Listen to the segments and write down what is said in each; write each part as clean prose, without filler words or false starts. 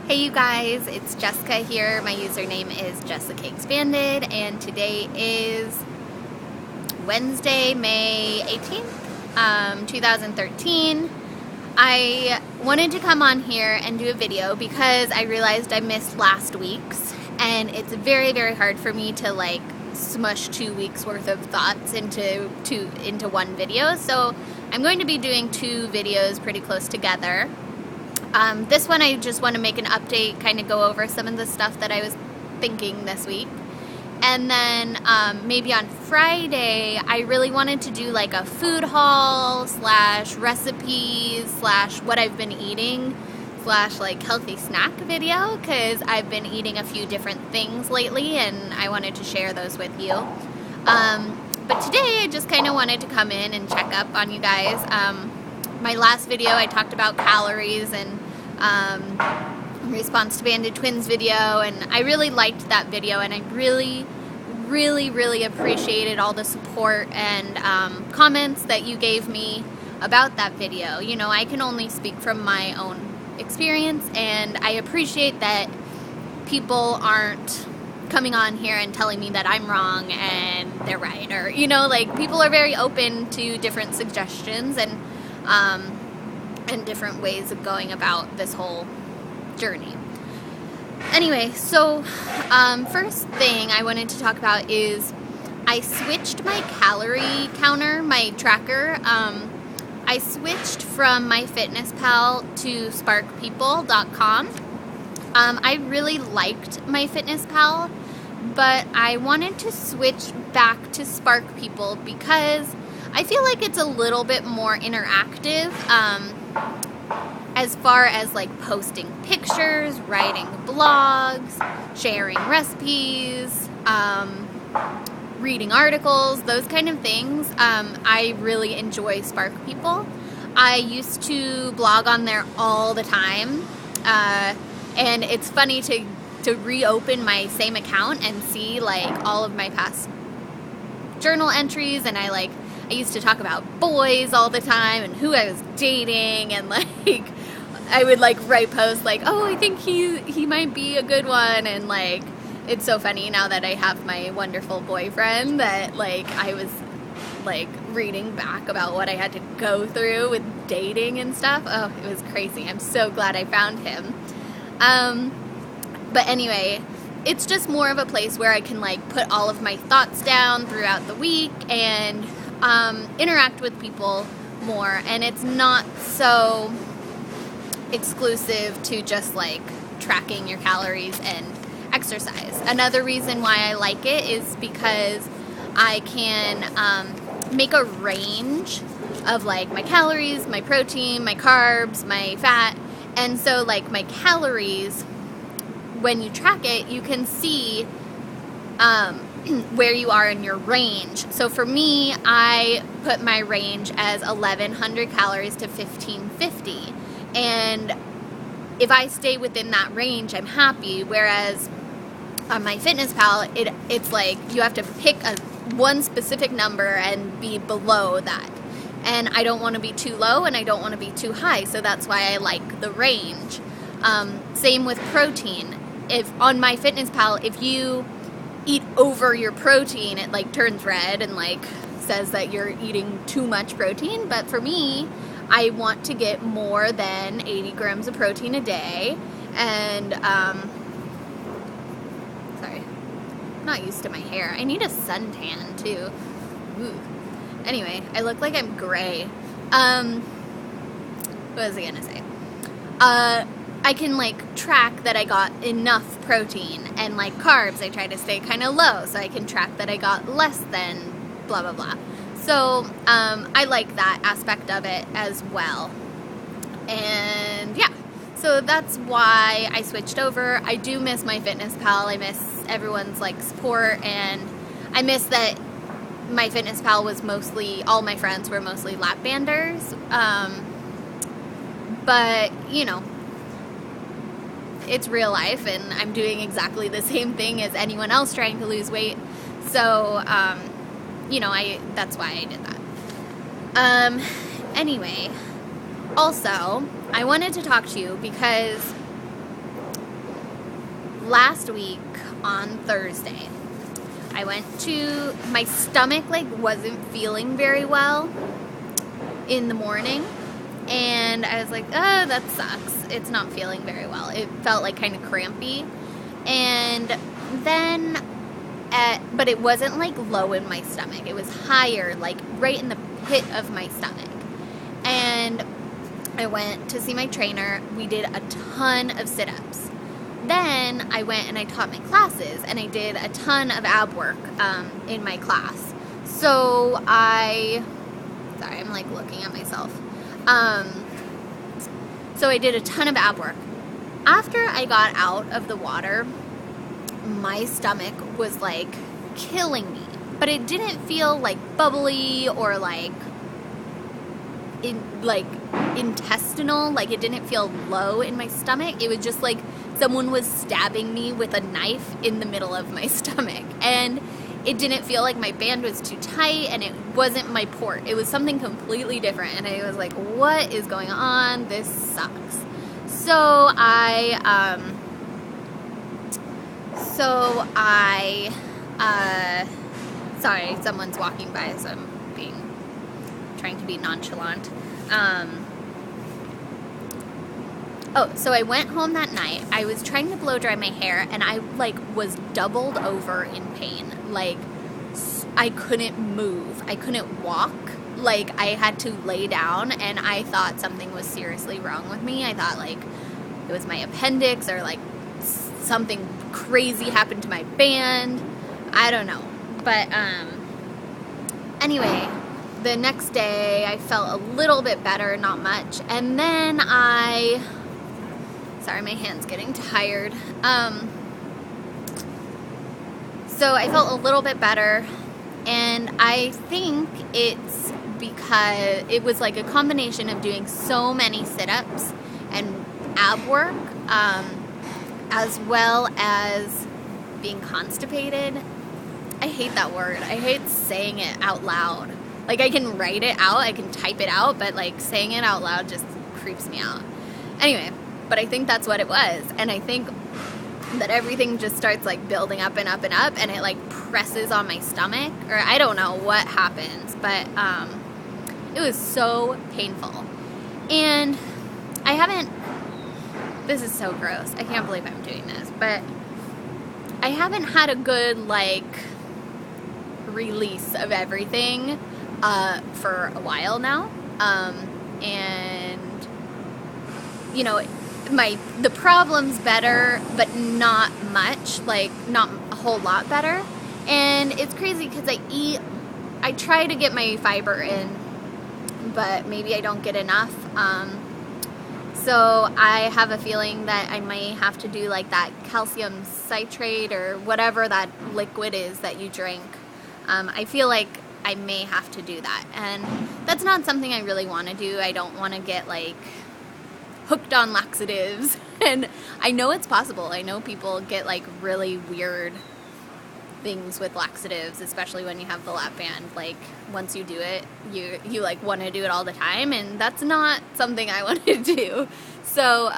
Hey you guys, it's Jessica here. My username is Jessica Expanded, and today is Wednesday, May 18th, 2013. I wanted to come on here and do a video because I realized I missed last week's, and it's very, very hard for me to smush 2 weeks worth of thoughts into one video. So I'm going to be doing 2 videos pretty close together. This one I just want to make an update, kind of go over some of the stuff that I was thinking this week. And then maybe on Friday, I really wanted to do like a food haul / recipes / what I've been eating / healthy snack video, because I've been eating a few different things lately and I wanted to share those with you. But today I just kind of wanted to come in and check up on you guys. My last video I talked about calories and in response to Banded Twins video, and I really liked that video, and I really appreciated all the support and comments that you gave me about that video. You know, I can only speak from my own experience, and I appreciate that people aren't coming on here and telling me that I'm wrong and they're right, or people are very open to different suggestions and different ways of going about this whole journey. Anyway, so first thing I wanted to talk about is I switched my calorie counter, my tracker. I switched from MyFitnessPal to SparkPeople.com. I really liked MyFitnessPal, but I wanted to switch back to SparkPeople because I feel like it's a little bit more interactive as far as posting pictures, writing blogs, sharing recipes, reading articles, those kind of things. I really enjoy SparkPeople. I used to blog on there all the time, and it's funny to reopen my same account and see all of my past journal entries, and I used to talk about boys all the time and who I was dating, and I would write posts oh, I think he might be a good one, and it's so funny now that I have my wonderful boyfriend that I was reading back about what I had to go through with dating and stuff. Oh, it was crazy. I'm so glad I found him. But anyway, it's just more of a place where I can put all of my thoughts down throughout the week and interact with people more, and it's not so exclusive to just tracking your calories and exercise. Another reason why I like it is because I can make a range of my calories, my protein, my carbs, my fat, and so my calories, when you track it, you can see where you are in your range. So for me, I put my range as 1,100 calories to 1,550. And if I stay within that range, I'm happy. Whereas on MyFitnessPal, it's you have to pick one specific number and be below that. And I don't want to be too low and I don't want to be too high. So that's why I like the range. Same with protein. If on MyFitnessPal, if you eat over your protein, it turns red and says that you're eating too much protein. But for me, I want to get more than 80 grams of protein a day. And sorry, I'm not used to my hair. I need a suntan too. Ooh. Anyway, I look like I'm gray. What was I gonna say? I can track that I got enough protein, and carbs I try to stay kind of low so I can track that I got less than blah blah blah. So I like that aspect of it as well. And yeah, so that's why I switched over. I do miss MyFitnessPal. I miss everyone's support, and I miss that MyFitnessPal was mostly, all my friends were mostly LapBanders. But it's real life, and I'm doing exactly the same thing as anyone else trying to lose weight. So, that's why I did that. Anyway, also, I wanted to talk to you because last week on Thursday, I went to, my stomach like wasn't feeling very well in the morning, and I was like, oh, that sucks. It's not feeling very well. It felt like kind of crampy, and then but it wasn't like low in my stomach. It was higher, like right in the pit of my stomach. And I went to see my trainer. We did a ton of sit-ups. Then I went and I taught my classes, and I did a ton of ab work in my class. So sorry, I'm like looking at myself. So I did a ton of ab work. After I got out of the water, my stomach was like killing me, but it didn't feel like bubbly or like intestinal. Like, it didn't feel low in my stomach. It was just like someone was stabbing me with a knife in the middle of my stomach, and it didn't feel like my band was too tight, and it wasn't my port. It was something completely different, and I was like, what is going on? This sucks. So sorry, someone's walking by, so I'm trying to be nonchalant. So I went home that night. I was trying to blow dry my hair, and I was doubled over in pain. Like, I couldn't move. I couldn't walk. Like, I had to lay down, and I thought something was seriously wrong with me. I thought like it was my appendix, or like something crazy happened to my band. I don't know. But anyway, the next day I felt a little bit better, not much. And then sorry, my hand's getting tired. So I felt a little bit better, and I think it's because it was like a combination of doing so many sit-ups and ab work, as well as being constipated. I hate that word. I hate saying it out loud. Like, I can write it out, I can type it out, but like saying it out loud just creeps me out. Anyway, but I think that's what it was. And I think that everything just starts like building up and up and up, and it like presses on my stomach, or I don't know what happens, but it was so painful. And this is so gross. I can't believe I'm doing this, but I haven't had a good like release of everything for a while now. And you know, the problem's better, but not much, like not a whole lot better. And it's crazy because I try to get my fiber in, but maybe I don't get enough. So I have a feeling that I may have to do like that calcium citrate or whatever that liquid is that you drink. I feel like I may have to do that, and that's not something I really want to do. I don't want to get like hooked on laxatives, and I know it's possible. I know people get like really weird things with laxatives, especially when you have the LapBand. Like, once you do it, you like want to do it all the time, and that's not something I want to do. So,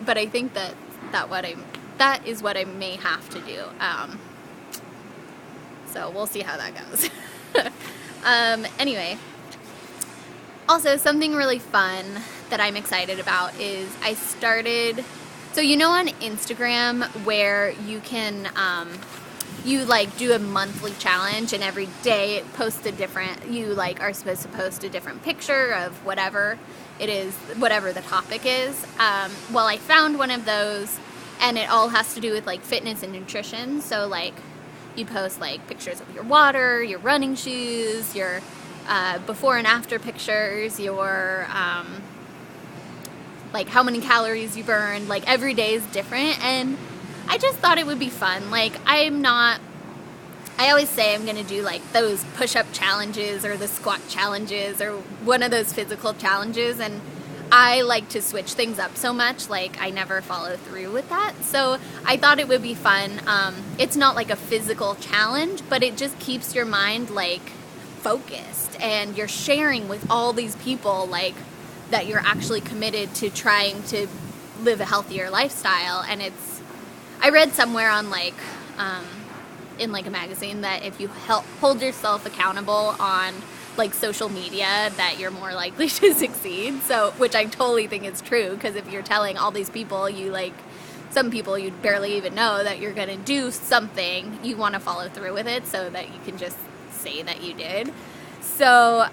but I think that is what I may have to do. So we'll see how that goes. Anyway, also something really fun that I'm excited about is I started, so you know on Instagram where you can, you like do a monthly challenge, and every day it posts you like are supposed to post a different picture of whatever it is, whatever the topic is. Well, I found one of those, and it all has to do with like fitness and nutrition. So like you post like pictures of your water, your running shoes, your before and after pictures, your like how many calories you burned. Like every day is different, and I just thought it would be fun. Like, I always say I'm going to do like those push-up challenges or the squat challenges or one of those physical challenges, and I like to switch things up so much, like I never follow through with that. So I thought it would be fun. It's not like a physical challenge, but it just keeps your mind like focused, and you're sharing with all these people like that you're actually committed to trying to live a healthier lifestyle. And I read somewhere on like in like a magazine that if you hold yourself accountable on like social media, that you're more likely to succeed. So, which I totally think is true, because if you're telling all these people, some people you barely even know, that you're gonna do something, you want to follow through with it so that you can just say that you did. So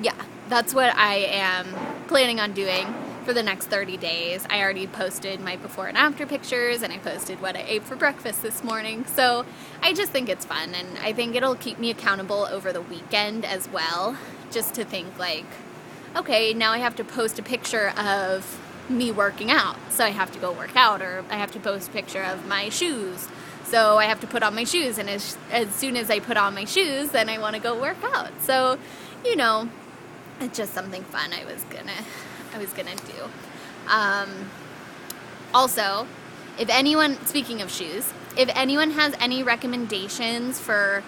yeah, that's what I am planning on doing for the next 30 days. I already posted my before and after pictures, and I posted what I ate for breakfast this morning. So I just think it's fun, and I think it'll keep me accountable over the weekend as well, just to think like, okay, now I have to post a picture of me working out, so I have to go work out, or I have to post a picture of my shoes, so I have to put on my shoes, and as soon as I put on my shoes, then I want to go work out. So, you know, it's just something fun I was gonna do. Also, if anyone, speaking of shoes, if anyone has any recommendations for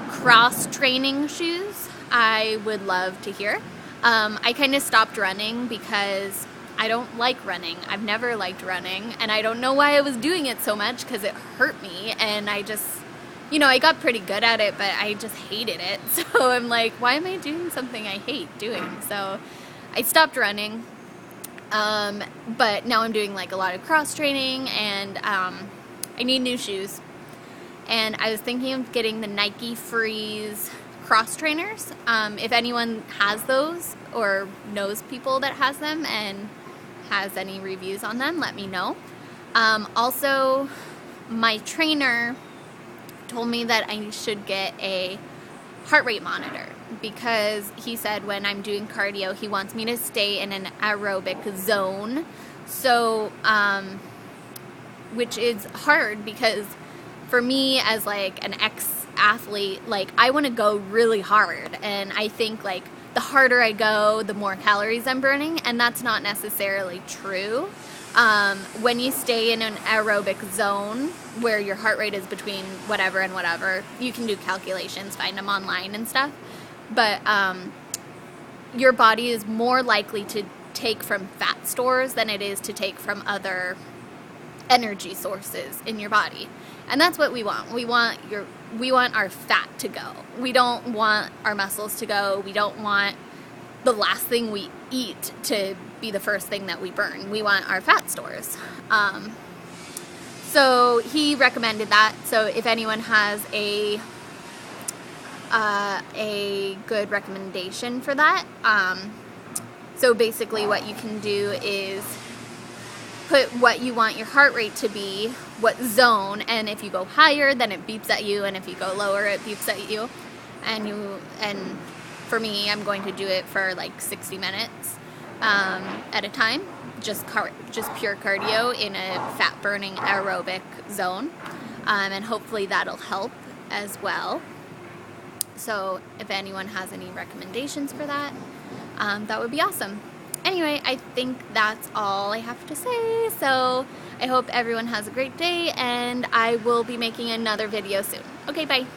cross-training shoes, I would love to hear. I kind of stopped running because I don't like running. I've never liked running, and I don't know why I was doing it so much, because it hurt me, and I just, you know, I got pretty good at it, but I just hated it. So I'm like, why am I doing something I hate doing? So I stopped running, but now I'm doing like a lot of cross training, and I need new shoes. And I was thinking of getting the Nike Freeze cross trainers. If anyone has those or knows people that has them and has any reviews on them, let me know. Also, my trainer told me that I should get a heart rate monitor, because he said when I'm doing cardio, he wants me to stay in an aerobic zone. So, which is hard, because for me as like an ex-athlete, like I want to go really hard, and I think like the harder I go, the more calories I'm burning, and that's not necessarily true. When you stay in an aerobic zone where your heart rate is between whatever and whatever, you can do calculations, find them online and stuff, but your body is more likely to take from fat stores than it is to take from other energy sources in your body. And that's what we want. We want our fat to go. We don't want our muscles to go. We don't want the last thing we eat to be the first thing that we burn. We want our fat stores. So he recommended that. So if anyone has a good recommendation for that, so basically what you can do is put what you want your heart rate to be, what zone, and if you go higher, then it beeps at you, and if you go lower, it beeps at you. And for me, I'm going to do it for like 60 minutes at a time, just pure cardio in a fat burning aerobic zone, and hopefully that'll help as well. So if anyone has any recommendations for that, that would be awesome. Anyway, I think that's all I have to say, so I hope everyone has a great day, and I will be making another video soon. Okay, bye.